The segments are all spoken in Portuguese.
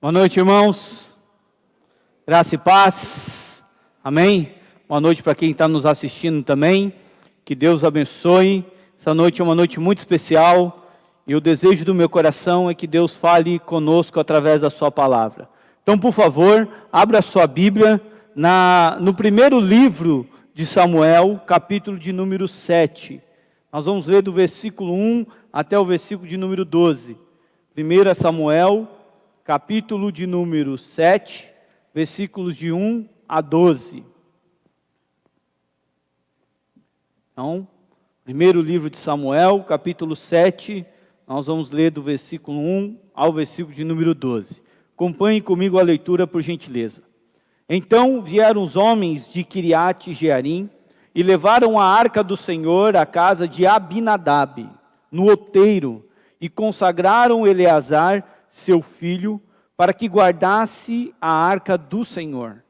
Boa noite, irmãos. Graça e paz. Amém? Boa noite para quem está nos assistindo também. Que Deus abençoe. Essa noite é uma noite muito especial e o desejo do meu coração é que Deus fale conosco através da sua palavra. Então, por favor, abra a sua Bíblia no primeiro livro de Samuel, capítulo de número 7. Nós vamos ler do versículo 1 até o versículo de número 12. 1 Samuel, capítulo de número 7, versículos de 1 a 12. Então, primeiro livro de Samuel, capítulo 7, nós vamos ler do versículo 1 ao versículo de número 12. Acompanhe comigo a leitura, por gentileza. Então vieram os homens de Quiriate Jearim e levaram a arca do Senhor à casa de Abinadab, no outeiro, e consagraram Eleazar, seu filho, para que guardasse a arca do Senhor.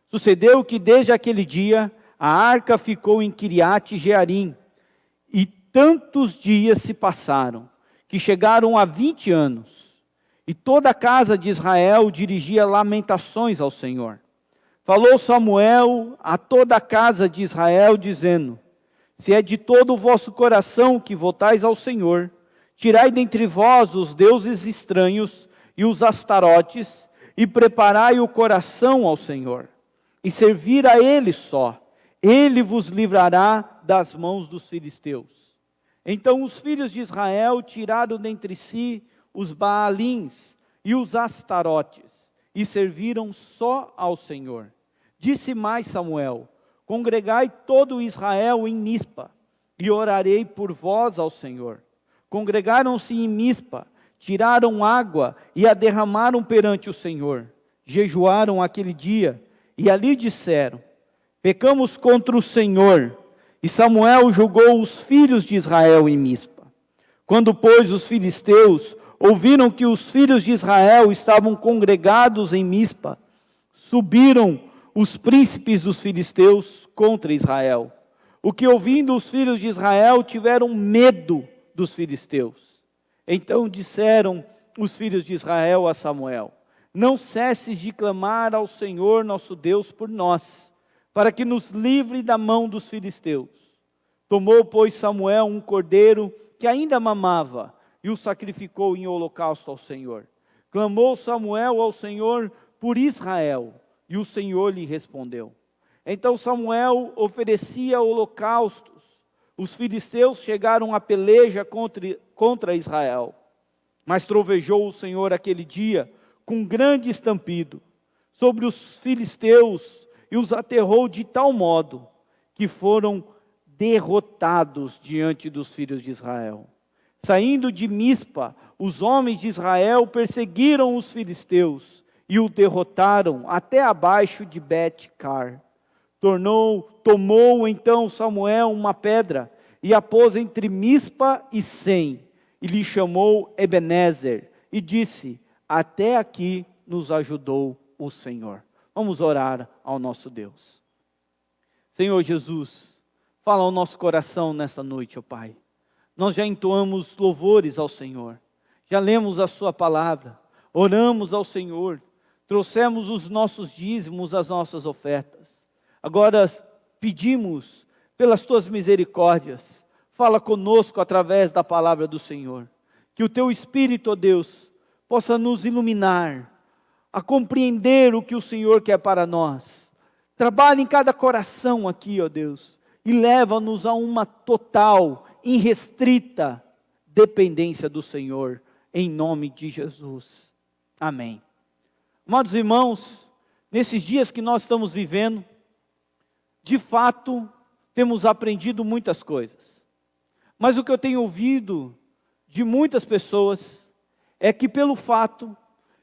Sucedeu que desde aquele dia a arca ficou em Quiriate Jearim, e tantos dias se passaram, que chegaram a 20 anos, e toda a casa de Israel dirigia lamentações ao Senhor. Falou Samuel a toda a casa de Israel, dizendo: se é de todo o vosso coração que votais ao Senhor, tirai dentre vós os deuses estranhos e os astarotes, e preparai o coração ao Senhor, e servir a Ele só. Ele vos livrará das mãos dos filisteus. Então os filhos de Israel tiraram dentre si os Baalins e os astarotes, e serviram só ao Senhor. Disse mais Samuel: congregai todo Israel em Mispa, e orarei por vós ao Senhor. Congregaram-se em Mispa, tiraram água e a derramaram perante o Senhor. Jejuaram aquele dia, e ali disseram: pecamos contra o Senhor. E Samuel julgou os filhos de Israel em Mispa. Quando, pois, os filisteus ouviram que os filhos de Israel estavam congregados em Mispa, subiram os príncipes dos filisteus contra Israel. O que, ouvindo os filhos de Israel, tiveram medo dos filisteus. Então disseram os filhos de Israel a Samuel: não cesses de clamar ao Senhor nosso Deus por nós, para que nos livre da mão dos filisteus. Tomou, pois, Samuel um cordeiro que ainda mamava, e o sacrificou em holocausto ao Senhor. Clamou Samuel ao Senhor por Israel, e o Senhor lhe respondeu. Então Samuel oferecia holocaustos. Os filisteus chegaram à peleja contra Israel. Mas trovejou o Senhor aquele dia com grande estampido sobre os filisteus e os aterrou de tal modo que foram derrotados diante dos filhos de Israel. Saindo de Mispa, os homens de Israel perseguiram os filisteus e o derrotaram até abaixo de Bet-car. Tomou então Samuel uma pedra e a pôs entre Mispa e Sem, e lhe chamou Ebenezer, e disse: até aqui nos ajudou o Senhor. Vamos orar ao nosso Deus. Senhor Jesus, fala ao nosso coração nesta noite, ó Pai. Nós já entoamos louvores ao Senhor, já lemos a sua palavra, oramos ao Senhor, trouxemos os nossos dízimos, as nossas ofertas. Agora pedimos pelas tuas misericórdias, fala conosco através da palavra do Senhor. Que o teu Espírito, ó Deus, possa nos iluminar, a compreender o que o Senhor quer para nós. Trabalha em cada coração aqui, ó Deus, e leva-nos a uma total, irrestrita dependência do Senhor, em nome de Jesus. Amém. Amados irmãos, nesses dias que nós estamos vivendo, de fato, temos aprendido muitas coisas. Mas o que eu tenho ouvido de muitas pessoas é que pelo fato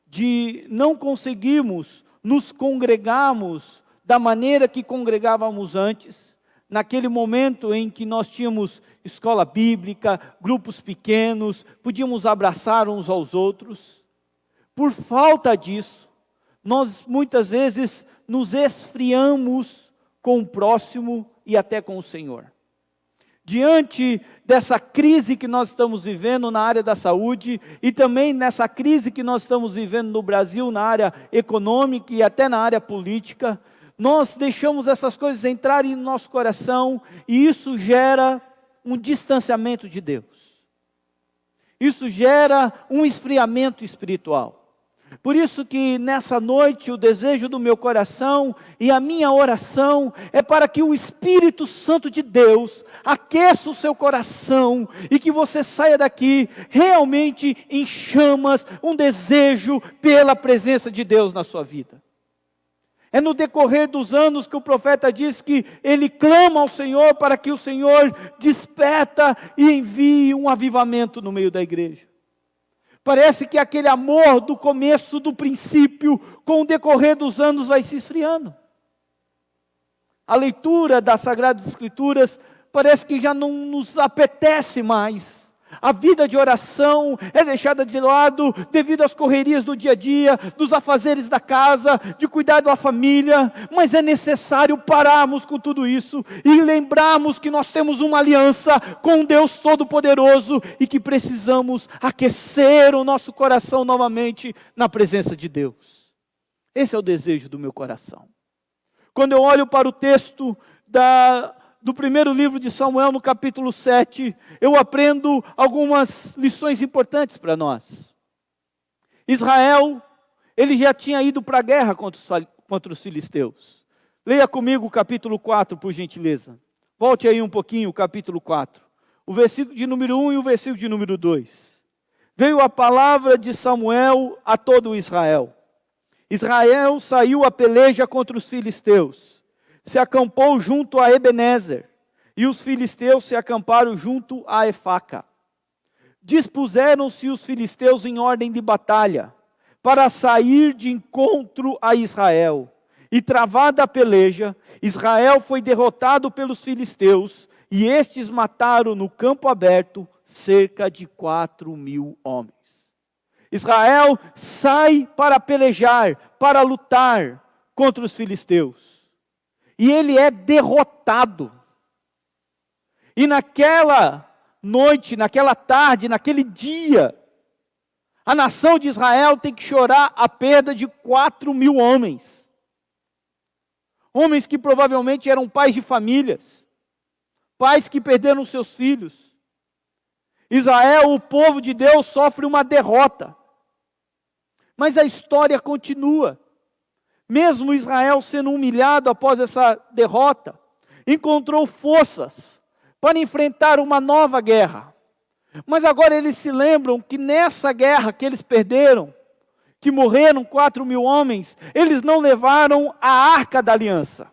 de não conseguirmos nos congregarmos da maneira que congregávamos antes, naquele momento em que nós tínhamos escola bíblica, grupos pequenos, podíamos abraçar uns aos outros, por falta disso, nós muitas vezes nos esfriamos com o próximo e até com o Senhor. diante dessa crise que nós estamos vivendo na área da saúde e também nessa crise que nós estamos vivendo no Brasil, na área econômica e até na área política, nós deixamos essas coisas entrarem no nosso coração e isso gera um distanciamento de Deus. Isso gera um esfriamento espiritual. Por isso que nessa noite o desejo do meu coração e a minha oração é para que o Espírito Santo de Deus aqueça o seu coração e que você saia daqui realmente em chamas, um desejo pela presença de Deus na sua vida. É no decorrer dos anos que o profeta diz que ele clama ao Senhor para que o Senhor desperta e envie um avivamento no meio da igreja. Parece que aquele amor do começo, do princípio, com o decorrer dos anos vai se esfriando. A leitura das Sagradas Escrituras parece que já não nos apetece mais. A vida de oração é deixada de lado devido às correrias do dia a dia, dos afazeres da casa, de cuidar da família. Mas é necessário pararmos com tudo isso e lembrarmos que nós temos uma aliança com Deus Todo-Poderoso e que precisamos aquecer o nosso coração novamente na presença de Deus. Esse é o desejo do meu coração. Quando eu olho para o texto do primeiro livro de Samuel, no capítulo 7, eu aprendo algumas lições importantes para nós. Israel, ele já tinha ido para a guerra contra os filisteus. Leia comigo o capítulo 4, por gentileza. Volte aí um pouquinho, o capítulo 4. O versículo de número 1 e o versículo de número 2. Veio a palavra de Samuel a todo Israel. Israel saiu a peleja contra os filisteus. Se acampou junto a Ebenezer, e os filisteus se acamparam junto a Efaca. Dispuseram-se os filisteus em ordem de batalha, para sair de encontro a Israel. E travada a peleja, Israel foi derrotado pelos filisteus, e estes mataram no campo aberto cerca de 4.000 homens. Israel sai para pelejar, para lutar contra os filisteus. E ele é derrotado. E naquela noite, naquela tarde, naquele dia, a nação de Israel tem que chorar a perda de 4.000 homens. Homens que provavelmente eram pais de famílias. Pais que perderam seus filhos. Israel, o povo de Deus, sofre uma derrota. Mas a história continua. Mesmo Israel sendo humilhado após essa derrota, encontrou forças para enfrentar uma nova guerra. Mas agora eles se lembram que nessa guerra que eles perderam, que morreram 4.000 homens, eles não levaram a Arca da Aliança.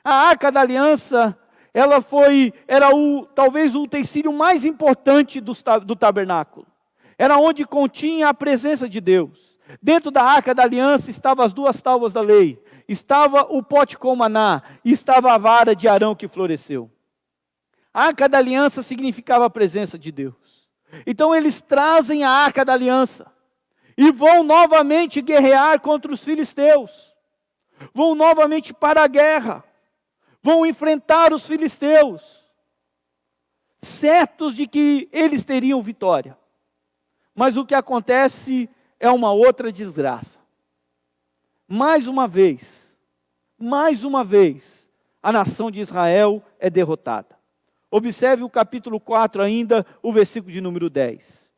A Arca da Aliança, era talvez o utensílio mais importante do tabernáculo. Era onde continha a presença de Deus. Dentro da Arca da Aliança estavam as 2 tábuas da lei, estava o pote com maná, e estava a vara de Arão que floresceu. A Arca da Aliança significava a presença de Deus. Então eles trazem a Arca da Aliança, e vão novamente guerrear contra os filisteus. Vão novamente para a guerra, vão enfrentar os filisteus, certos de que eles teriam vitória. Mas o que acontece é uma outra desgraça. Mais uma vez, a nação de Israel é derrotada. Observe o capítulo 4 ainda, o versículo de número 10.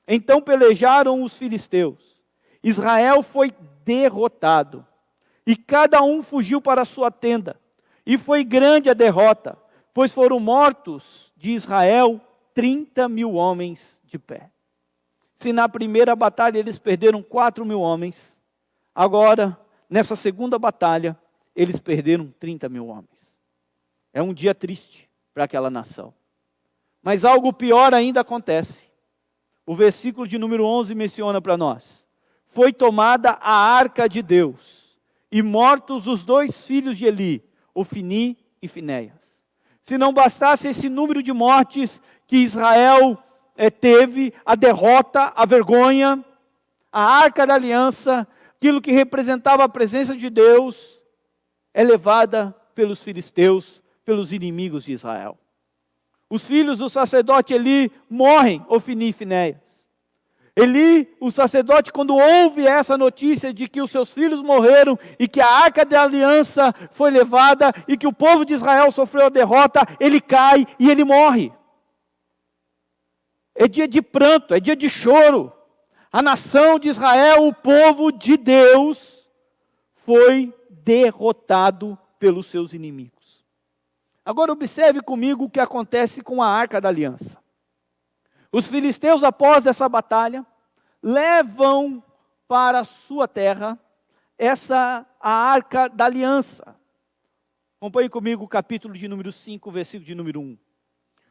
Então pelejaram os filisteus. Israel foi derrotado. E cada um fugiu para a sua tenda. E foi grande a derrota, pois foram mortos de Israel 30.000 homens de pé. Se na primeira batalha eles perderam 4.000 homens, agora, nessa segunda batalha, eles perderam 30.000 homens. É um dia triste para aquela nação. Mas algo pior ainda acontece. O versículo de número 11 menciona para nós. Foi tomada a arca de Deus, e mortos os 2 filhos de Eli, Ofni e Finéias. Se não bastasse esse número de mortes que Israel teve, a derrota, a vergonha, a Arca da Aliança, aquilo que representava a presença de Deus, é levada pelos filisteus, pelos inimigos de Israel. Os filhos do sacerdote Eli morrem, Ofni e Finéias. Eli, o sacerdote, quando ouve essa notícia de que os seus filhos morreram e que a arca da aliança foi levada e que o povo de Israel sofreu a derrota, ele cai e ele morre. É dia de pranto, é dia de choro. A nação de Israel, o povo de Deus, foi derrotado pelos seus inimigos. Agora observe comigo o que acontece com a arca da aliança. Os filisteus, após essa batalha, levam para a sua terra a arca da aliança. Acompanhe comigo o capítulo de número 5, versículo de número 1.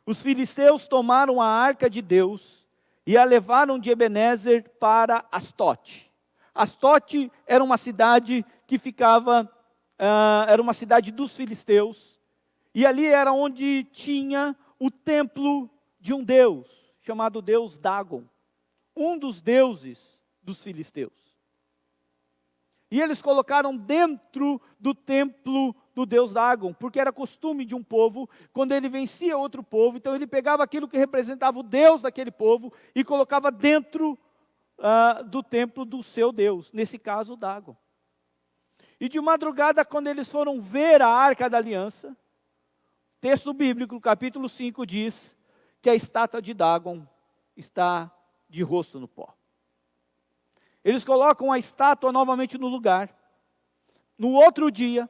Os filisteus tomaram a arca de Deus e a levaram de Ebenezer para Astote. Astote era uma cidade que ficava, era uma cidade dos filisteus, e ali era onde tinha o templo de um deus, chamado Deus Dagon, um dos deuses dos filisteus. E eles colocaram dentro do templo do Deus Dagon, porque era costume de um povo, quando ele vencia outro povo, então ele pegava aquilo que representava o Deus daquele povo e colocava dentro do templo do seu Deus, nesse caso Dagon. E de madrugada, quando eles foram ver a arca da aliança, texto bíblico, capítulo 5, diz que a estátua de Dagon está de rosto no pó. Eles colocam a estátua novamente no lugar. No outro dia,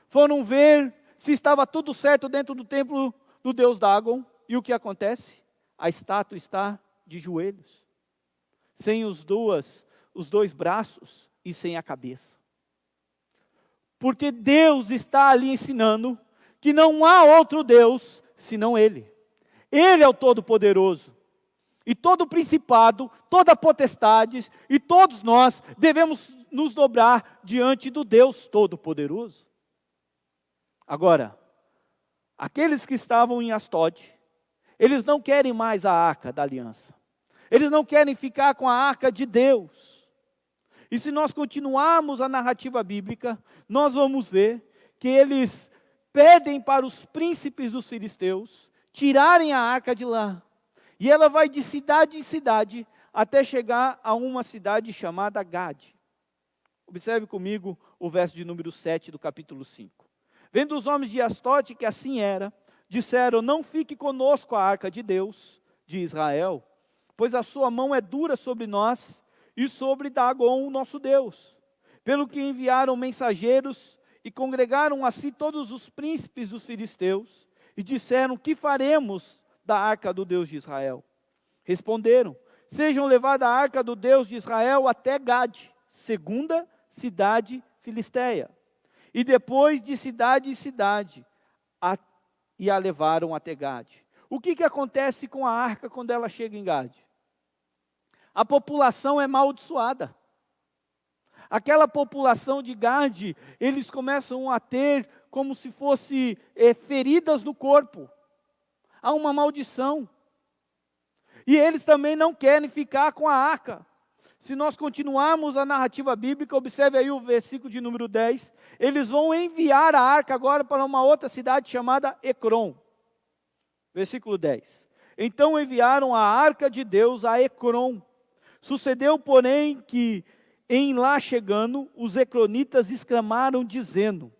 foram ver se estava tudo certo dentro do templo do Deus Dagon. E o que acontece? A estátua está de joelhos, sem os dois braços e sem a cabeça. Porque Deus está ali ensinando que não há outro Deus senão Ele. Ele é o Todo-Poderoso. E todo principado, toda potestade, e todos nós devemos nos dobrar diante do Deus Todo-Poderoso. Agora, aqueles que estavam em Astode, eles não querem mais a arca da aliança. Eles não querem ficar com a arca de Deus. E se nós continuarmos a narrativa bíblica, nós vamos ver que eles pedem para os príncipes dos filisteus tirarem a arca de lá. E ela vai de cidade em cidade, até chegar a uma cidade chamada Gade. Observe comigo o verso de número 7 do capítulo 5. Vendo os homens de Astote que assim era, disseram: não fique conosco a arca de Deus, de Israel, pois a sua mão é dura sobre nós, e sobre Dagon, nosso Deus. Pelo que enviaram mensageiros, e congregaram a si todos os príncipes dos filisteus, e disseram: que faremos da arca do Deus de Israel? Responderam: sejam levada a arca do Deus de Israel até Gade, segunda cidade filisteia. E depois de cidade em cidade, e a levaram até Gade. O que acontece com a arca quando ela chega em Gade? A população é amaldiçoada. Aquela população de Gade, eles começam a ter como se fosse feridas no corpo. Há uma maldição. E eles também não querem ficar com a arca. Se nós continuarmos a narrativa bíblica, observe aí o versículo de número 10. Eles vão enviar a arca agora para uma outra cidade chamada Ecrom. Versículo 10. Então enviaram a arca de Deus a Ecrom. Sucedeu, porém, que em lá chegando, os ecronitas exclamaram dizendo: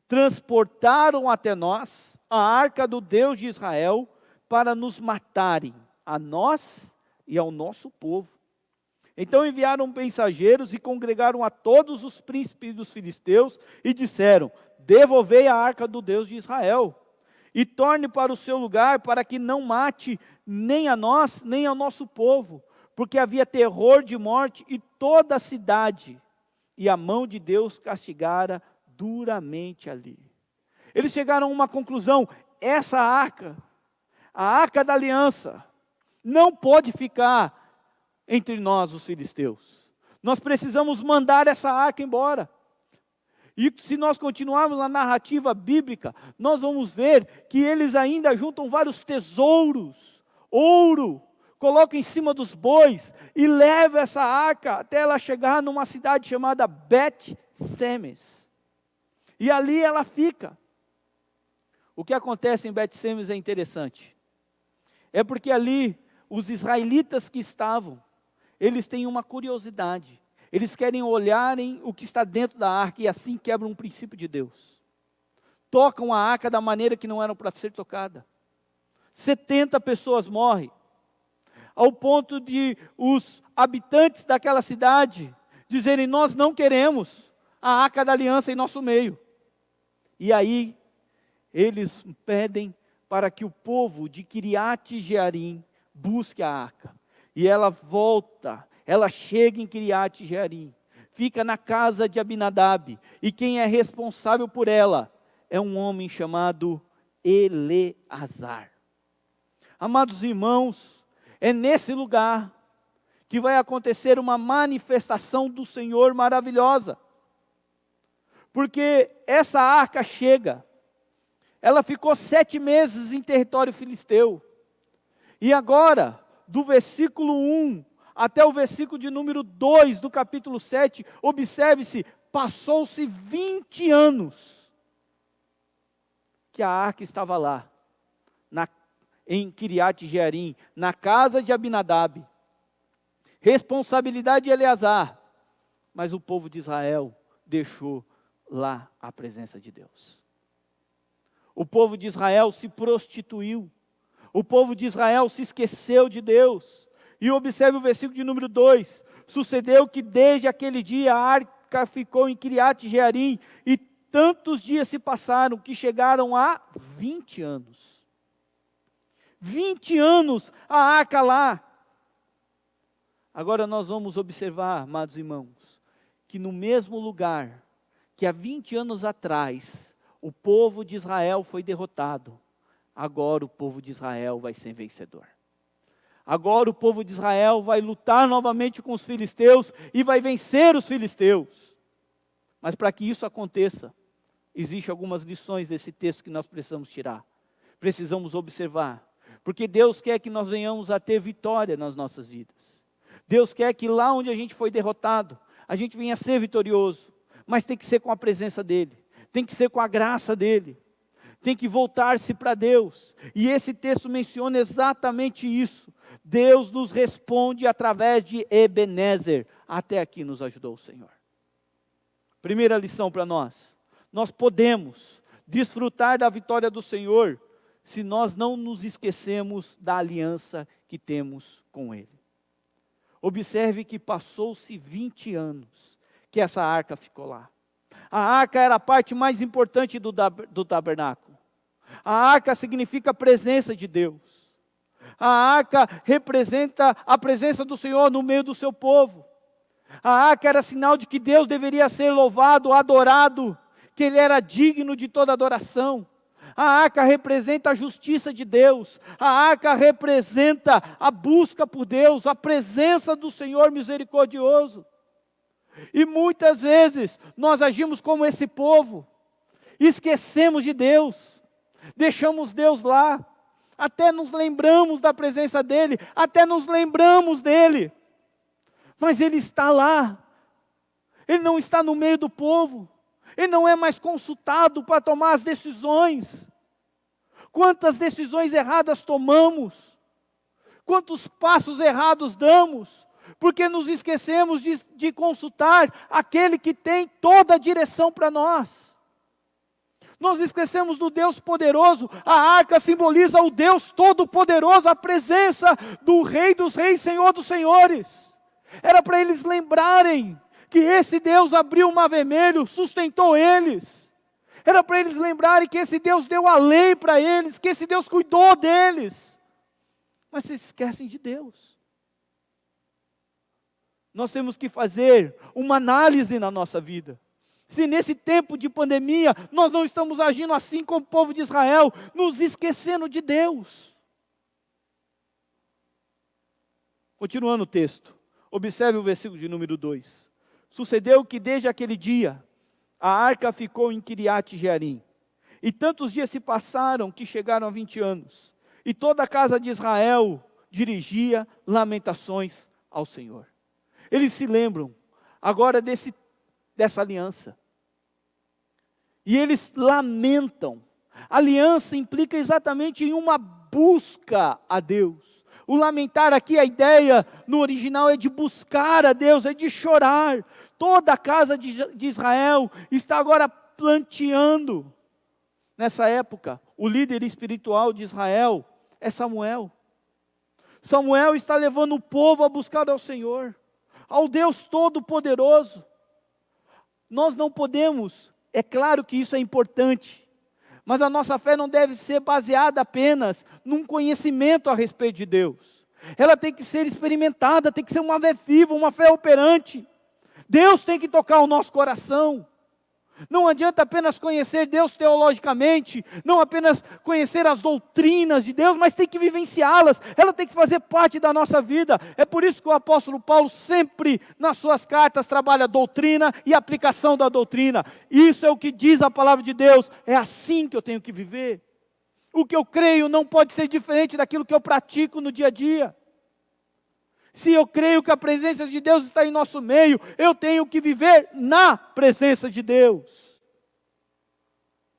transportaram até nós a arca do Deus de Israel para nos matarem, a nós e ao nosso povo. Então enviaram mensageiros e congregaram a todos os príncipes dos filisteus e disseram: devolvei a arca do Deus de Israel e torne para o seu lugar, para que não mate nem a nós, nem ao nosso povo, porque havia terror de morte em toda a cidade, e a mão de Deus castigara duramente ali. Eles chegaram a uma conclusão: essa arca, a arca da aliança, não pode ficar entre nós, os filisteus. Nós precisamos mandar essa arca embora. E se nós continuarmos a narrativa bíblica, nós vamos ver que eles ainda juntam vários tesouros, ouro, colocam em cima dos bois e levam essa arca até ela chegar numa cidade chamada Bet-Semes. E ali ela fica. O que acontece em Bet-Semes é interessante. É porque ali, os israelitas que estavam, eles têm uma curiosidade. Eles querem olharem o que está dentro da arca e assim quebram um princípio de Deus. Tocam a arca da maneira que não era para ser tocada. 70 pessoas morrem, ao ponto de os habitantes daquela cidade dizerem: nós não queremos a arca da aliança em nosso meio. E aí, eles pedem para que o povo de Kiriat Jearim busque a arca. E ela volta, ela chega em Kiriat Jearim, fica na casa de Abinadab, e quem é responsável por ela é um homem chamado Eleazar. Amados irmãos, é nesse lugar que vai acontecer uma manifestação do Senhor maravilhosa. Porque essa arca chega, ela ficou 7 meses em território filisteu. E agora, do versículo 1 até o versículo de número 2 do capítulo 7, observe-se, passou-se 20 anos que a arca estava lá, em Kiriat Jearim, na casa de Abinadab. Responsabilidade de Eleazar, mas o povo de Israel deixou lá a presença de Deus. O povo de Israel se prostituiu, o povo de Israel se esqueceu de Deus. E observe o versículo de número 2, sucedeu que desde aquele dia a arca ficou em Kiriat Jearim, e tantos dias se passaram que chegaram a 20 anos. 20 anos a arca lá. Agora nós vamos observar, amados irmãos, que no mesmo lugar que há 20 anos atrás o povo de Israel foi derrotado, agora o povo de Israel vai ser vencedor. Agora o povo de Israel vai lutar novamente com os filisteus e vai vencer os filisteus. Mas para que isso aconteça, existem algumas lições desse texto que nós precisamos tirar. Precisamos observar. Porque Deus quer que nós venhamos a ter vitória nas nossas vidas. Deus quer que lá onde a gente foi derrotado, a gente venha a ser vitorioso. Mas tem que ser com a presença dEle. Tem que ser com a graça dEle. Tem que voltar-se para Deus. E esse texto menciona exatamente isso. Deus nos responde através de Ebenezer. Até aqui nos ajudou o Senhor. Primeira lição para nós. Nós podemos desfrutar da vitória do Senhor se nós não nos esquecemos da aliança que temos com Ele. Observe que passou-se 20 anos que essa arca ficou lá. A arca era a parte mais importante do tabernáculo. A arca significa a presença de Deus. A arca representa a presença do Senhor no meio do seu povo. A arca era sinal de que Deus deveria ser louvado, adorado, que Ele era digno de toda adoração. A arca representa a justiça de Deus. A arca representa a busca por Deus, a presença do Senhor misericordioso. E muitas vezes nós agimos como esse povo, esquecemos de Deus, deixamos Deus lá, até nos lembramos da presença dEle, até nos lembramos dEle, mas Ele está lá, Ele não está no meio do povo, Ele não é mais consultado para tomar as decisões. Quantas decisões erradas tomamos, quantos passos errados damos, porque nos esquecemos de consultar aquele que tem toda a direção para nós. Nós esquecemos do Deus poderoso. A arca simboliza o Deus todo-poderoso, a presença do Rei dos Reis, Senhor dos Senhores. Era para eles lembrarem que esse Deus abriu o mar vermelho, sustentou eles. Era para eles lembrarem que esse Deus deu a lei para eles, que esse Deus cuidou deles. Mas se esquecem de Deus. Nós temos que fazer uma análise na nossa vida. Se nesse tempo de pandemia, nós não estamos agindo assim como o povo de Israel, nos esquecendo de Deus. Continuando o texto, observe o versículo de número 2. Sucedeu que desde aquele dia, a arca ficou em Kiriat Jearim. E tantos dias se passaram que chegaram a 20 anos. E toda a casa de Israel dirigia lamentações ao Senhor. Eles se lembram agora dessa aliança. E eles lamentam. Aliança implica exatamente em uma busca a Deus. O lamentar aqui, a ideia no original é de buscar a Deus, é de chorar. Toda a casa de Israel está agora planteando. Nessa época, o líder espiritual de Israel é Samuel. Samuel está levando o povo a buscar ao Senhor, ao Deus Todo-Poderoso. Nós não podemos, é claro que isso é importante, mas a nossa fé não deve ser baseada apenas num conhecimento a respeito de Deus. Ela tem que ser experimentada, tem que ser uma fé viva, uma fé operante. Deus tem que tocar o nosso coração. Não adianta apenas conhecer Deus teologicamente, não apenas conhecer as doutrinas de Deus, mas tem que vivenciá-las, ela tem que fazer parte da nossa vida. É por isso que o apóstolo Paulo sempre nas suas cartas trabalha doutrina e aplicação da doutrina. Isso é o que diz a palavra de Deus, é assim que eu tenho que viver. O que eu creio não pode ser diferente daquilo que eu pratico no dia a dia. Se eu creio que a presença de Deus está em nosso meio, eu tenho que viver na presença de Deus.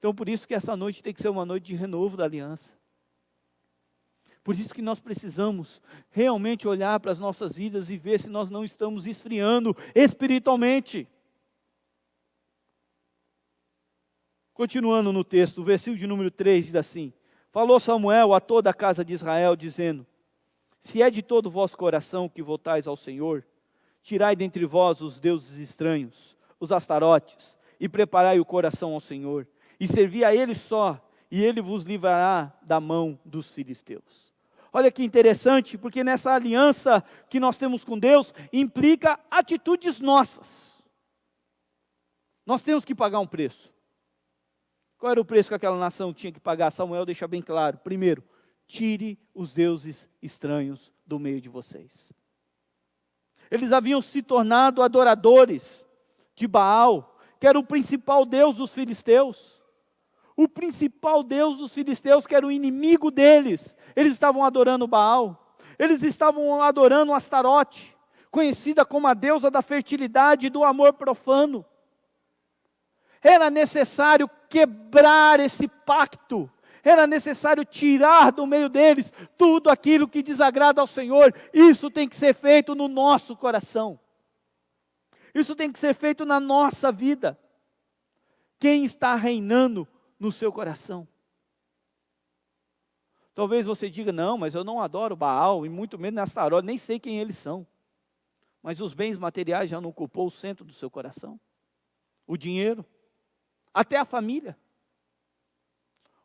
Então por isso que essa noite tem que ser uma noite de renovo da aliança. Por isso que nós precisamos realmente olhar para as nossas vidas e ver se nós não estamos esfriando espiritualmente. Continuando no texto, o versículo de número 3 diz assim: falou Samuel a toda a casa de Israel, dizendo: se é de todo o vosso coração que voltais ao Senhor, tirai dentre vós os deuses estranhos, os astarotes, e preparai o coração ao Senhor, e servi a Ele só, e Ele vos livrará da mão dos filisteus. Olha que interessante, porque nessa aliança que nós temos com Deus, implica atitudes nossas. Nós temos que pagar um preço. Qual era o preço que aquela nação tinha que pagar? Samuel deixa bem claro. Primeiro, tire os deuses estranhos do meio de vocês. Eles haviam se tornado adoradores de Baal, que era o principal deus dos filisteus. O principal deus dos filisteus, que era o inimigo deles. Eles estavam adorando Baal. Eles estavam adorando Astarote, conhecida como a deusa da fertilidade e do amor profano. Era necessário quebrar esse pacto. Era necessário tirar do meio deles tudo aquilo que desagrada ao Senhor. Isso tem que ser feito no nosso coração. Isso tem que ser feito na nossa vida. Quem está reinando no seu coração? Talvez você diga: não, mas eu não adoro Baal, e muito menos Astarote, nem sei quem eles são. Mas os bens materiais já não ocupou o centro do seu coração? O dinheiro, até a família.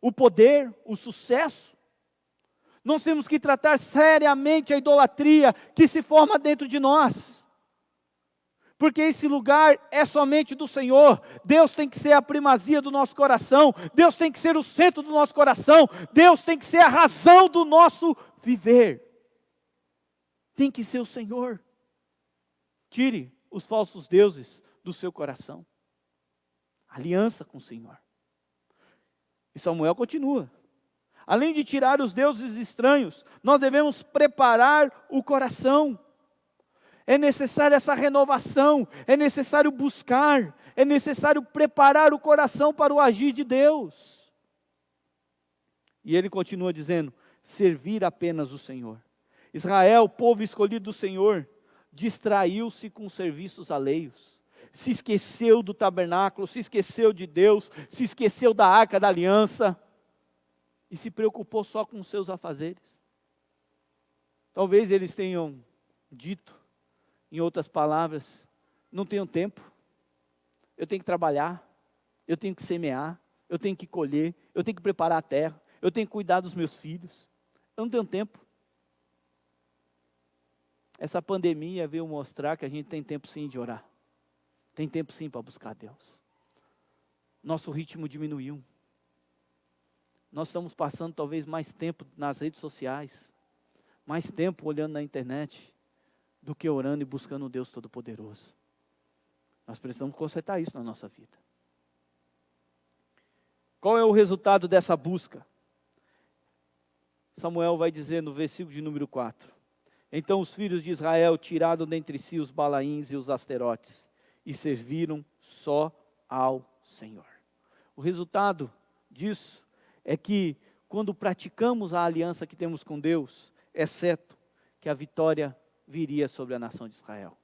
O poder, o sucesso. Nós temos que tratar seriamente a idolatria que se forma dentro de nós. Porque esse lugar é somente do Senhor. Deus tem que ser a primazia do nosso coração. Deus tem que ser o centro do nosso coração. Deus tem que ser a razão do nosso viver. Tem que ser o Senhor. Tire os falsos deuses do seu coração. Aliança com o Senhor. E Samuel continua. Além de tirar os deuses estranhos, nós devemos preparar o coração. É necessária essa renovação, é necessário buscar, é necessário preparar o coração para o agir de Deus. E ele continua dizendo: servir apenas o Senhor. Israel, povo escolhido do Senhor, distraiu-se com serviços alheios. Se esqueceu do tabernáculo, se esqueceu de Deus, se esqueceu da arca da aliança, e se preocupou só com os seus afazeres. Talvez eles tenham dito, em outras palavras: não tenho tempo, eu tenho que trabalhar, eu tenho que semear, eu tenho que colher, eu tenho que preparar a terra, eu tenho que cuidar dos meus filhos, eu não tenho tempo. Essa pandemia veio mostrar que a gente tem tempo sim de orar. Tem tempo sim para buscar Deus. Nosso ritmo diminuiu. Nós estamos passando talvez mais tempo nas redes sociais, mais tempo olhando na internet, do que orando e buscando o Deus Todo-Poderoso. Nós precisamos consertar isso na nossa vida. Qual é o resultado dessa busca? Samuel vai dizer no versículo de número 4. Então os filhos de Israel tiraram dentre si os Balaíns e os Asterotes, e serviram só ao Senhor. O resultado disso é que quando praticamos a aliança que temos com Deus, é certo que a vitória viria sobre a nação de Israel.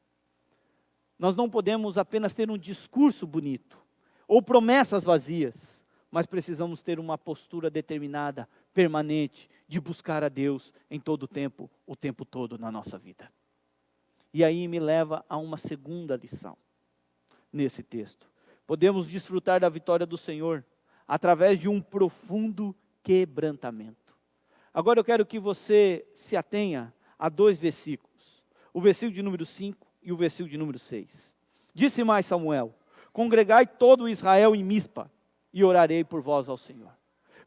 Nós não podemos apenas ter um discurso bonito, ou promessas vazias, mas precisamos ter uma postura determinada, permanente, de buscar a Deus em todo o tempo todo na nossa vida. E aí me leva a uma segunda lição, nesse texto. Podemos desfrutar da vitória do Senhor, através de um profundo quebrantamento. Agora eu quero que você se atenha a 2 versículos, o versículo de número 5 e o versículo de número 6. Disse mais Samuel: congregai todo Israel em Mispa, e orarei por vós ao Senhor.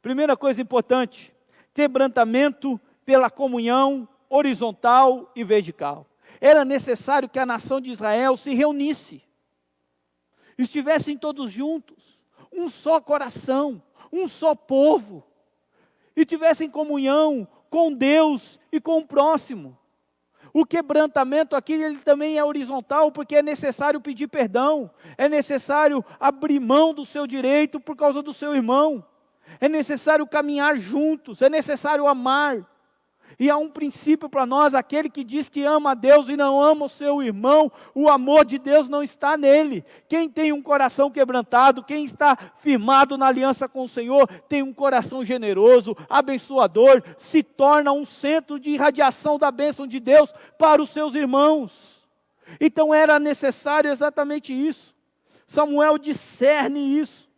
Primeira coisa importante, quebrantamento pela comunhão horizontal e vertical. Era necessário que a nação de Israel se reunisse, estivessem todos juntos, um só coração, um só povo, e tivessem comunhão com Deus e com o próximo. O quebrantamento aqui ele também é horizontal, porque é necessário pedir perdão, é necessário abrir mão do seu direito por causa do seu irmão, é necessário caminhar juntos, é necessário amar. E há um princípio para nós: aquele que diz que ama a Deus e não ama o seu irmão, o amor de Deus não está nele. Quem tem um coração quebrantado, quem está firmado na aliança com o Senhor, tem um coração generoso, abençoador, se torna um centro de irradiação da bênção de Deus para os seus irmãos. Então era necessário exatamente isso. Samuel discerne isso.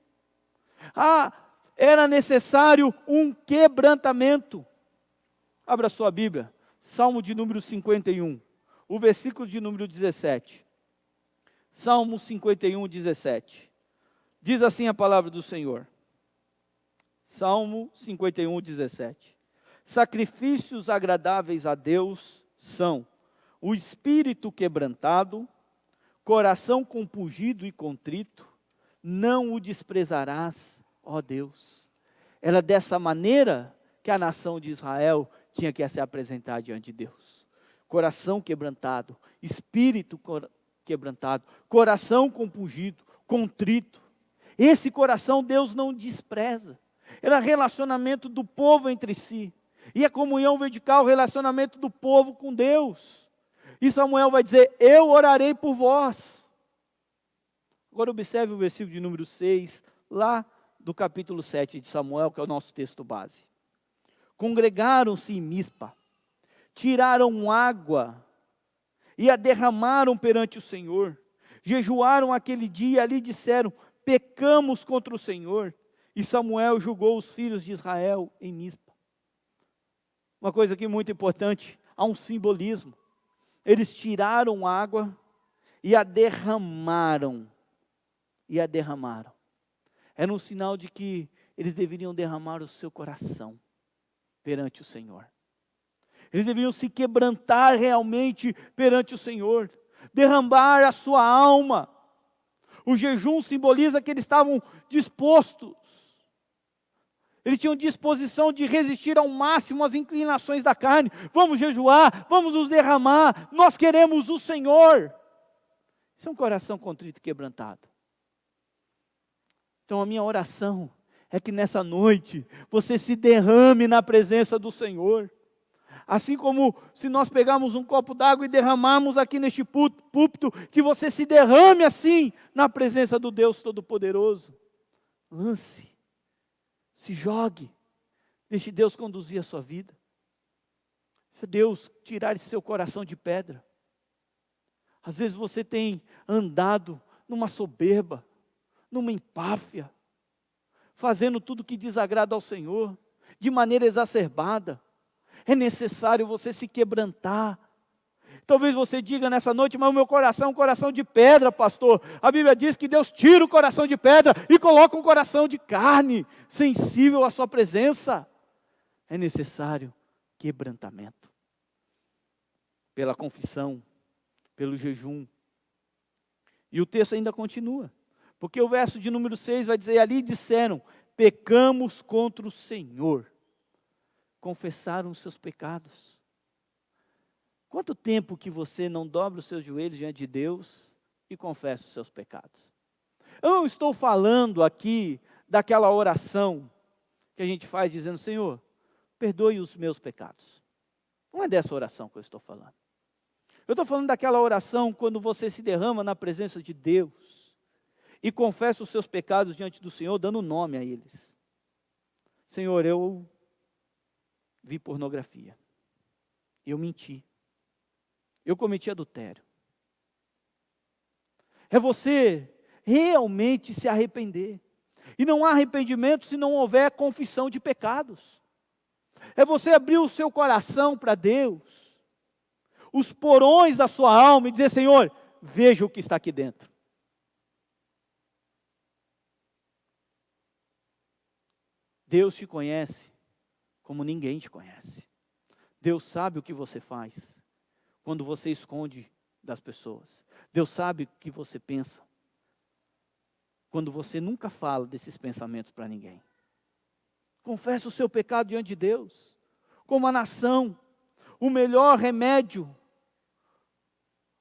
Era necessário um quebrantamento. Abra sua Bíblia, Salmo de número 51, o versículo de número 17. Salmo 51, 17. Diz assim a palavra do Senhor. Salmo 51, 17. Sacrifícios agradáveis a Deus são o espírito quebrantado, coração compungido e contrito, não o desprezarás, ó Deus. Era dessa maneira que a nação de Israel tinha que se apresentar diante de Deus. Coração quebrantado, espírito quebrantado, coração compungido, contrito. Esse coração Deus não despreza. Era relacionamento do povo entre si. E a comunhão vertical, relacionamento do povo com Deus. E Samuel vai dizer: eu orarei por vós. Agora observe o versículo de número 6, lá do capítulo 7 de Samuel, que é o nosso texto base. Congregaram-se em Mispa, tiraram água e a derramaram perante o Senhor. Jejuaram aquele dia e ali disseram: pecamos contra o Senhor. E Samuel julgou os filhos de Israel em Mispa. Uma coisa aqui muito importante, há um simbolismo. Eles tiraram água e a derramaram. Era um sinal de que eles deveriam derramar o seu coração perante o Senhor. Eles deveriam se quebrantar realmente perante o Senhor, derramar a sua alma. O jejum simboliza que eles estavam dispostos, eles tinham disposição de resistir ao máximo às inclinações da carne. Vamos jejuar, vamos nos derramar, nós queremos o Senhor. Isso é um coração contrito e quebrantado. Então a minha oração é que nessa noite você se derrame na presença do Senhor. Assim como se nós pegarmos um copo d'água e derramarmos aqui neste púlpito, que você se derrame assim na presença do Deus Todo-Poderoso. Lance, se jogue, deixe Deus conduzir a sua vida. Deixe Deus tirar esse seu coração de pedra. Às vezes você tem andado numa soberba, numa empáfia, fazendo tudo que desagrada ao Senhor, de maneira exacerbada. É necessário você se quebrantar. Talvez você diga nessa noite: mas o meu coração é um coração de pedra, pastor. A Bíblia diz que Deus tira o coração de pedra e coloca um coração de carne, sensível à sua presença. É necessário quebrantamento. Pela confissão, pelo jejum. E o texto ainda continua. Porque o verso de número 6 vai dizer: ali disseram: pecamos contra o Senhor. Confessaram os seus pecados. Quanto tempo que você não dobra os seus joelhos diante de Deus e confessa os seus pecados? Eu não estou falando aqui daquela oração que a gente faz dizendo, Senhor, perdoe os meus pecados. Não é dessa oração que eu estou falando. Eu estou falando daquela oração quando você se derrama na presença de Deus e confessa os seus pecados diante do Senhor, dando nome a eles. Senhor, eu vi pornografia, eu menti, eu cometi adultério. É você realmente se arrepender. E não há arrependimento se não houver confissão de pecados. É você abrir o seu coração para Deus, os porões da sua alma e dizer, Senhor, veja o que está aqui dentro. Deus te conhece como ninguém te conhece. Deus sabe o que você faz quando você esconde das pessoas. Deus sabe o que você pensa quando você nunca fala desses pensamentos para ninguém. Confessa o seu pecado diante de Deus. Como a nação, o melhor remédio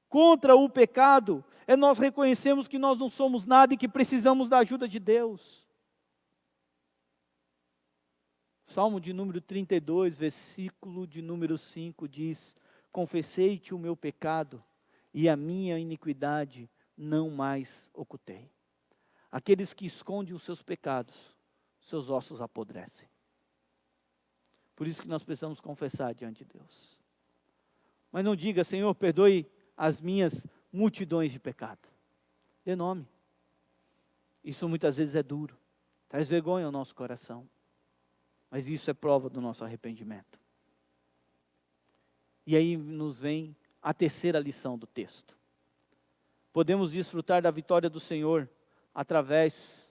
contra o pecado é nós reconhecermos que nós não somos nada e que precisamos da ajuda de Deus. Salmo de número 32, versículo de número 5 diz, confessei-te o meu pecado e a minha iniquidade não mais ocultei. Aqueles que escondem os seus pecados, seus ossos apodrecem. Por isso que nós precisamos confessar diante de Deus. Mas não diga, Senhor, perdoe as minhas multidões de pecado. Dê nome. Isso muitas vezes é duro, traz vergonha ao nosso coração. Mas isso é prova do nosso arrependimento. E aí nos vem a terceira lição do texto. Podemos desfrutar da vitória do Senhor através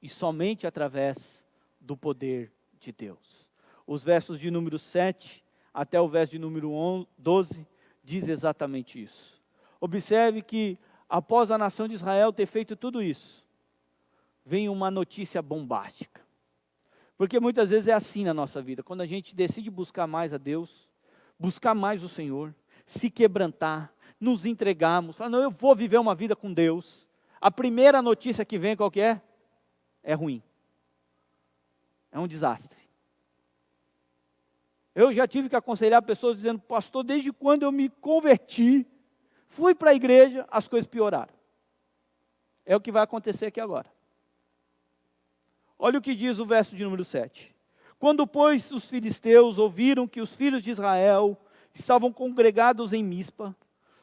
e somente através do poder de Deus. Os versos de número 7 até o verso de número 12 diz exatamente isso. Observe que após a nação de Israel ter feito tudo isso, vem uma notícia bombástica. Porque muitas vezes é assim na nossa vida, quando a gente decide buscar mais a Deus, buscar mais o Senhor, se quebrantar, nos entregarmos, falar, não, eu vou viver uma vida com Deus. A primeira notícia que vem, qual que é? É ruim. É um desastre. Eu já tive que aconselhar pessoas dizendo, pastor, desde quando eu me converti, fui para a igreja, as coisas pioraram. É o que vai acontecer aqui agora. Olha o que diz o verso de número 7. Quando, pois, os filisteus ouviram que os filhos de Israel estavam congregados em Mispa,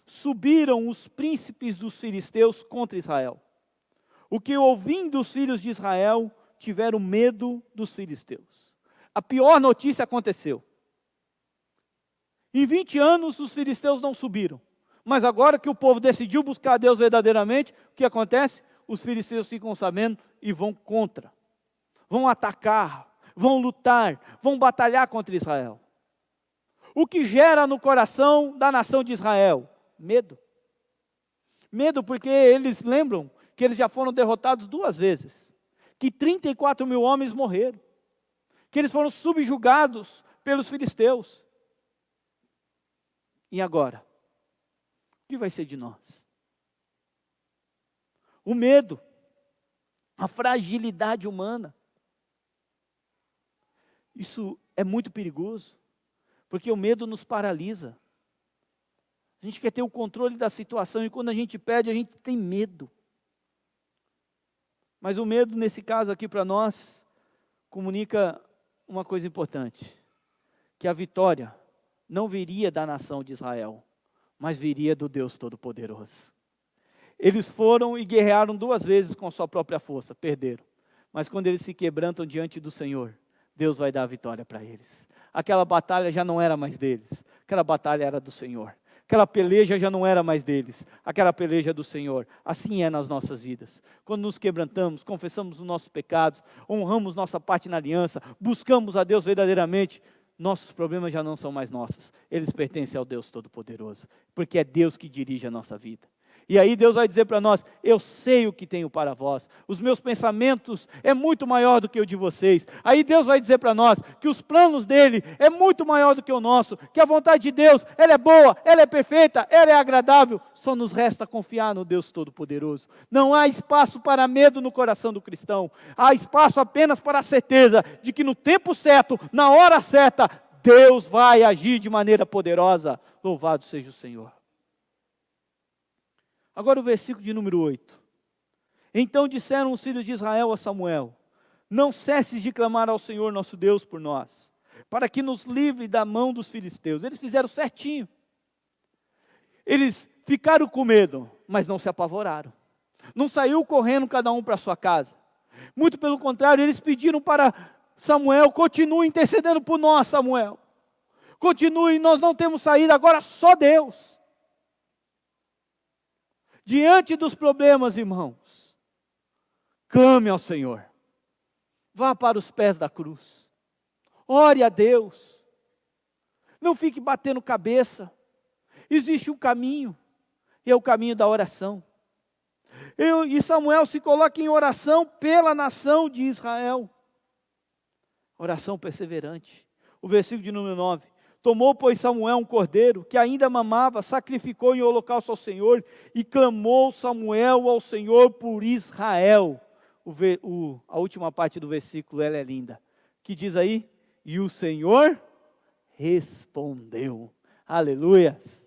subiram os príncipes dos filisteus contra Israel. O que, ouvindo os filhos de Israel, tiveram medo dos filisteus. A pior notícia aconteceu. Em 20 anos, os filisteus não subiram. Mas agora que o povo decidiu buscar a Deus verdadeiramente, o que acontece? Os filisteus ficam sabendo e vão contra. Vão atacar, vão lutar, vão batalhar contra Israel. O que gera no coração da nação de Israel? Medo. Medo porque eles lembram que eles já foram derrotados 2 vezes. Que 34 mil homens morreram. Que eles foram subjugados pelos filisteus. E agora? O que vai ser de nós? O medo. A fragilidade humana. Isso é muito perigoso, porque o medo nos paralisa. A gente quer ter o controle da situação e quando a gente perde, a gente tem medo. Mas o medo, nesse caso aqui para nós, comunica uma coisa importante, que a vitória não viria da nação de Israel, mas viria do Deus Todo-Poderoso. Eles foram e guerrearam 2 vezes com a sua própria força, perderam. Mas quando eles se quebrantam diante do Senhor, Deus vai dar a vitória para eles. Aquela batalha já não era mais deles, aquela batalha era do Senhor. Aquela peleja já não era mais deles, aquela peleja do Senhor. Assim é nas nossas vidas. Quando nos quebrantamos, confessamos os nossos pecados, honramos nossa parte na aliança, buscamos a Deus verdadeiramente, nossos problemas já não são mais nossos, eles pertencem ao Deus Todo-Poderoso, porque é Deus que dirige a nossa vida. E aí Deus vai dizer para nós: eu sei o que tenho para vós, os meus pensamentos é muito maior do que o de vocês. Aí Deus vai dizer para nós que os planos dele é muito maior do que o nosso, que a vontade de Deus, ela é boa, ela é perfeita, ela é agradável. Só nos resta confiar no Deus Todo-Poderoso. Não há espaço para medo no coração do cristão, há espaço apenas para a certeza de que no tempo certo, na hora certa, Deus vai agir de maneira poderosa. Louvado seja o Senhor. Agora o versículo de número 8. Então disseram os filhos de Israel a Samuel: não cesses de clamar ao Senhor nosso Deus por nós, para que nos livre da mão dos filisteus. Eles fizeram certinho. Eles ficaram com medo, mas não se apavoraram. Não saiu correndo cada um para sua casa. Muito pelo contrário, eles pediram para Samuel: continue intercedendo por nós, Samuel. Continue, nós não temos saída, agora só Deus. Diante dos problemas, irmãos, clame ao Senhor. Vá para os pés da cruz. Ore a Deus. Não fique batendo cabeça. Existe um caminho, e é o caminho da oração. E Samuel se coloca em oração pela nação de Israel. Oração perseverante. O versículo de número 9. Tomou, pois, Samuel um cordeiro, que ainda mamava, sacrificou em holocausto ao Senhor, e clamou Samuel ao Senhor por Israel. A última parte do versículo, ela é linda. Que diz aí? E o Senhor respondeu. Aleluias.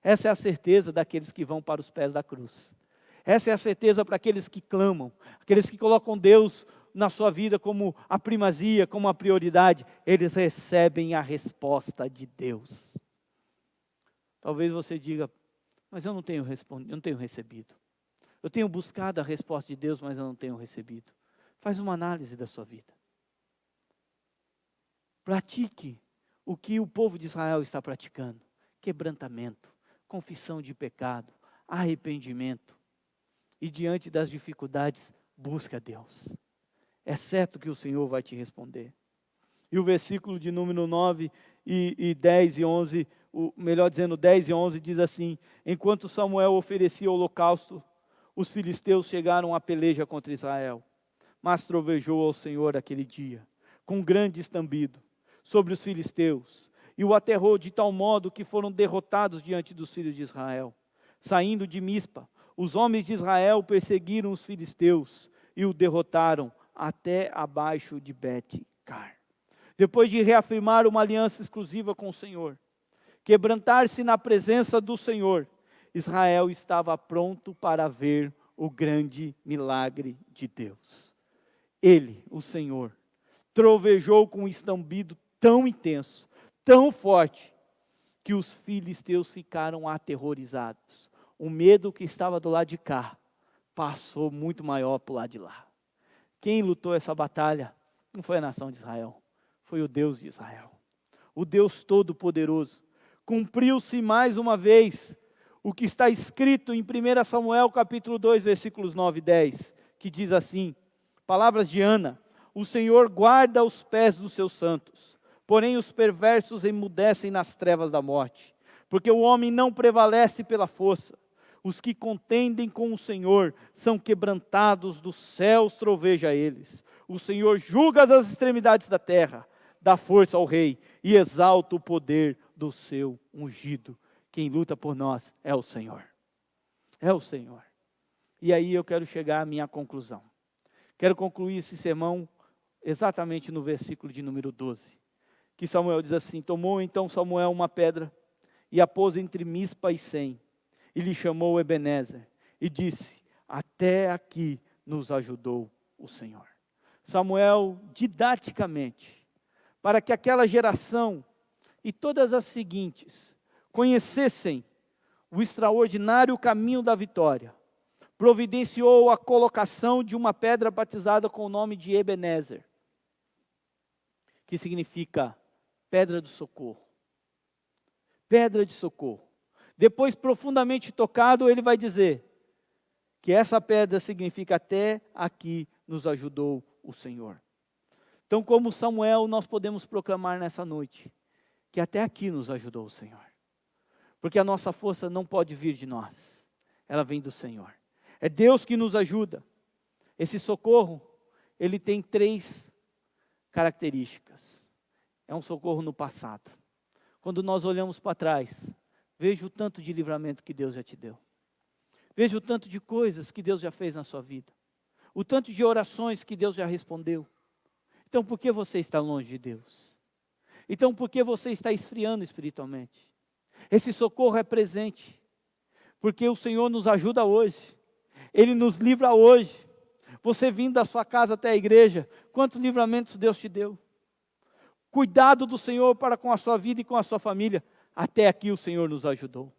Essa é a certeza daqueles que vão para os pés da cruz. Essa é a certeza para aqueles que clamam, aqueles que colocam Deus na sua vida como a primazia, como a prioridade. Eles recebem a resposta de Deus. Talvez você diga: mas eu não tenho recebido. Eu tenho buscado a resposta de Deus, mas eu não tenho recebido. Faz uma análise da sua vida. Pratique o que o povo de Israel está praticando: quebrantamento, confissão de pecado, arrependimento. E diante das dificuldades, busca a Deus. É certo que o Senhor vai te responder. E o versículo de número 9 e 10 e 11, melhor dizendo 10 e 11, diz assim: enquanto Samuel oferecia o holocausto, os filisteus chegaram à peleja contra Israel. Mas trovejou ao Senhor aquele dia, com grande estambido, sobre os filisteus, e o aterrou de tal modo que foram derrotados diante dos filhos de Israel. Saindo de Mispa, os homens de Israel perseguiram os filisteus e o derrotaram até abaixo de Bet-car. Depois de reafirmar uma aliança exclusiva com o Senhor, quebrantar-se na presença do Senhor, Israel estava pronto para ver o grande milagre de Deus. Ele, o Senhor, trovejou com um estambido tão intenso, tão forte, que os filisteus ficaram aterrorizados. O medo que estava do lado de cá passou muito maior para o lado de lá. Quem lutou essa batalha não foi a nação de Israel, foi o Deus de Israel. O Deus Todo-Poderoso. Cumpriu-se mais uma vez o que está escrito em 1 Samuel capítulo 2, versículos 9 e 10, que diz assim, palavras de Ana: o Senhor guarda os pés dos seus santos, porém os perversos emudecem nas trevas da morte, porque o homem não prevalece pela força. Os que contendem com o Senhor são quebrantados, dos céus troveja eles. O Senhor julga as extremidades da terra, dá força ao rei e exalta o poder do seu ungido. Quem luta por nós é o Senhor. É o Senhor. E aí eu quero chegar à minha conclusão. Quero concluir esse sermão exatamente no versículo de número 12. Que Samuel diz assim: tomou então Samuel uma pedra e a pôs entre Mispa e Sem. E lhe chamou Ebenezer, e disse: até aqui nos ajudou o Senhor. Samuel, didaticamente, para que aquela geração e todas as seguintes conhecessem o extraordinário caminho da vitória, providenciou a colocação de uma pedra batizada com o nome de Ebenezer, que significa pedra do socorro. Pedra de socorro. Depois, profundamente tocado, ele vai dizer que essa pedra significa: até aqui nos ajudou o Senhor. Então, como Samuel, nós podemos proclamar nessa noite que até aqui nos ajudou o Senhor. Porque a nossa força não pode vir de nós, ela vem do Senhor. É Deus que nos ajuda. Esse socorro, ele tem 3 características. É um socorro no passado. Quando nós olhamos para trás, veja o tanto de livramento que Deus já te deu. Veja o tanto de coisas que Deus já fez na sua vida. O tanto de orações que Deus já respondeu. Então por que você está longe de Deus? Então por que você está esfriando espiritualmente? Esse socorro é presente. Porque o Senhor nos ajuda hoje. Ele nos livra hoje. Você vindo da sua casa até a igreja, quantos livramentos Deus te deu? Cuidado do Senhor para com a sua vida e com a sua família. Até aqui o Senhor nos ajudou.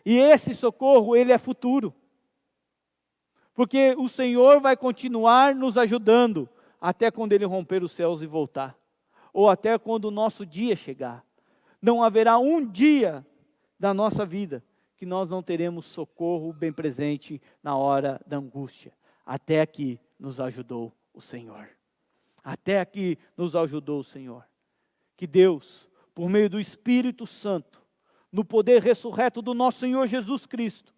E esse socorro, ele é futuro. Porque o Senhor vai continuar nos ajudando até quando Ele romper os céus e voltar. Ou até quando o nosso dia chegar. Não haverá um dia da nossa vida que nós não teremos socorro bem presente na hora da angústia. Até aqui nos ajudou o Senhor. Até aqui nos ajudou o Senhor. Que Deus, por meio do Espírito Santo, no poder ressurreto do nosso Senhor Jesus Cristo,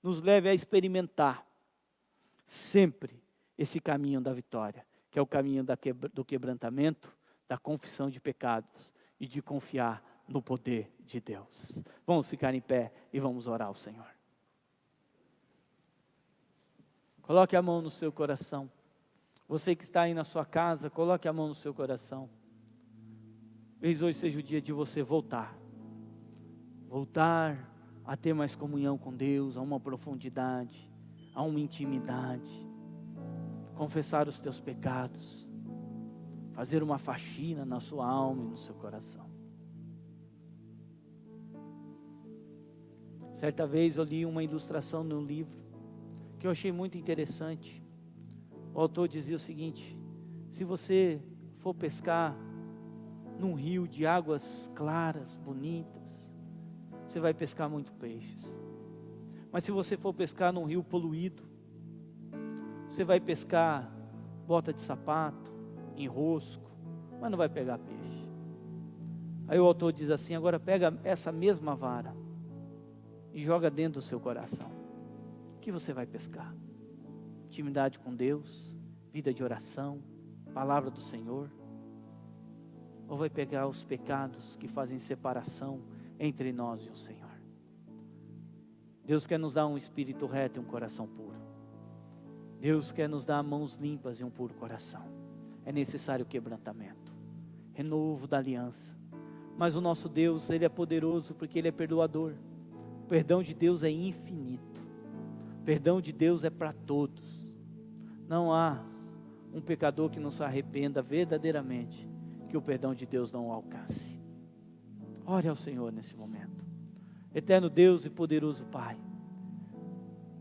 nos leve a experimentar sempre esse caminho da vitória, que é o caminho do quebrantamento, da confissão de pecados e de confiar no poder de Deus. Vamos ficar em pé e vamos orar ao Senhor. Coloque a mão no seu coração. Você que está aí na sua casa, coloque a mão no seu coração. Talvez hoje seja o dia de você voltar a ter mais comunhão com Deus, a uma profundidade, a uma intimidade, confessar os teus pecados, fazer uma faxina na sua alma e no seu coração. Certa vez eu li uma ilustração num livro, que eu achei muito interessante. O autor dizia o seguinte: se você for pescar num rio de águas claras, bonitas, você vai pescar muito peixes. Mas se você for pescar num rio poluído, você vai pescar bota de sapato, enrosco, mas não vai pegar peixe. Aí o autor diz assim: agora pega essa mesma vara e joga dentro do seu coração. O que você vai pescar? Intimidade com Deus, vida de oração, palavra do Senhor? Ou vai pegar os pecados que fazem separação entre nós e o Senhor? Deus quer nos dar um espírito reto e um coração puro. Deus quer nos dar mãos limpas e um puro coração. É necessário quebrantamento, renovo da aliança. Mas o nosso Deus, Ele é poderoso porque Ele é perdoador. O perdão de Deus é infinito. O perdão de Deus é para todos. Não há um pecador que não se arrependa verdadeiramente, que o perdão de Deus não o alcance. Ore ao Senhor nesse momento. Eterno Deus e poderoso Pai,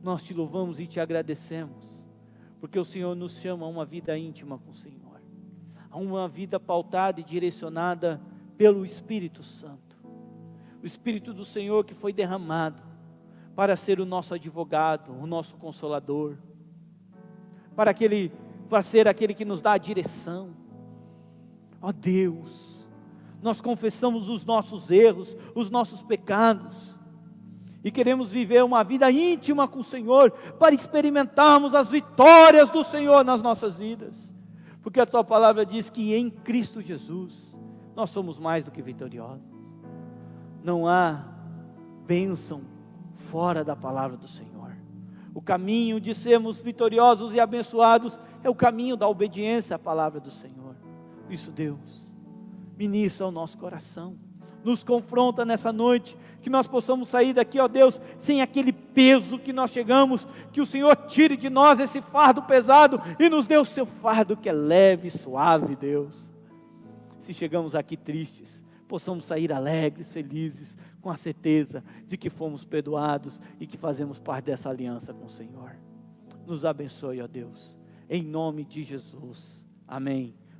nós te louvamos e te agradecemos, porque o Senhor nos chama a uma vida íntima com o Senhor, a uma vida pautada e direcionada pelo Espírito Santo. O Espírito do Senhor que foi derramado para ser o nosso advogado, o nosso consolador, para ser aquele que nos dá a direção. Ó Deus, nós confessamos os nossos erros, os nossos pecados, e queremos viver uma vida íntima com o Senhor, para experimentarmos as vitórias do Senhor nas nossas vidas, porque a Tua palavra diz que em Cristo Jesus, nós somos mais do que vitoriosos. Não há bênção fora da palavra do Senhor. O caminho de sermos vitoriosos e abençoados é o caminho da obediência à palavra do Senhor. Isso, Deus, ministra ao nosso coração, nos confronta nessa noite, que nós possamos sair daqui, ó Deus, sem aquele peso que nós chegamos, que o Senhor tire de nós esse fardo pesado, e nos dê o seu fardo que é leve e suave, Deus. Se chegamos aqui tristes, possamos sair alegres, felizes, com a certeza de que fomos perdoados, e que fazemos parte dessa aliança com o Senhor. Nos abençoe, ó Deus, em nome de Jesus, amém.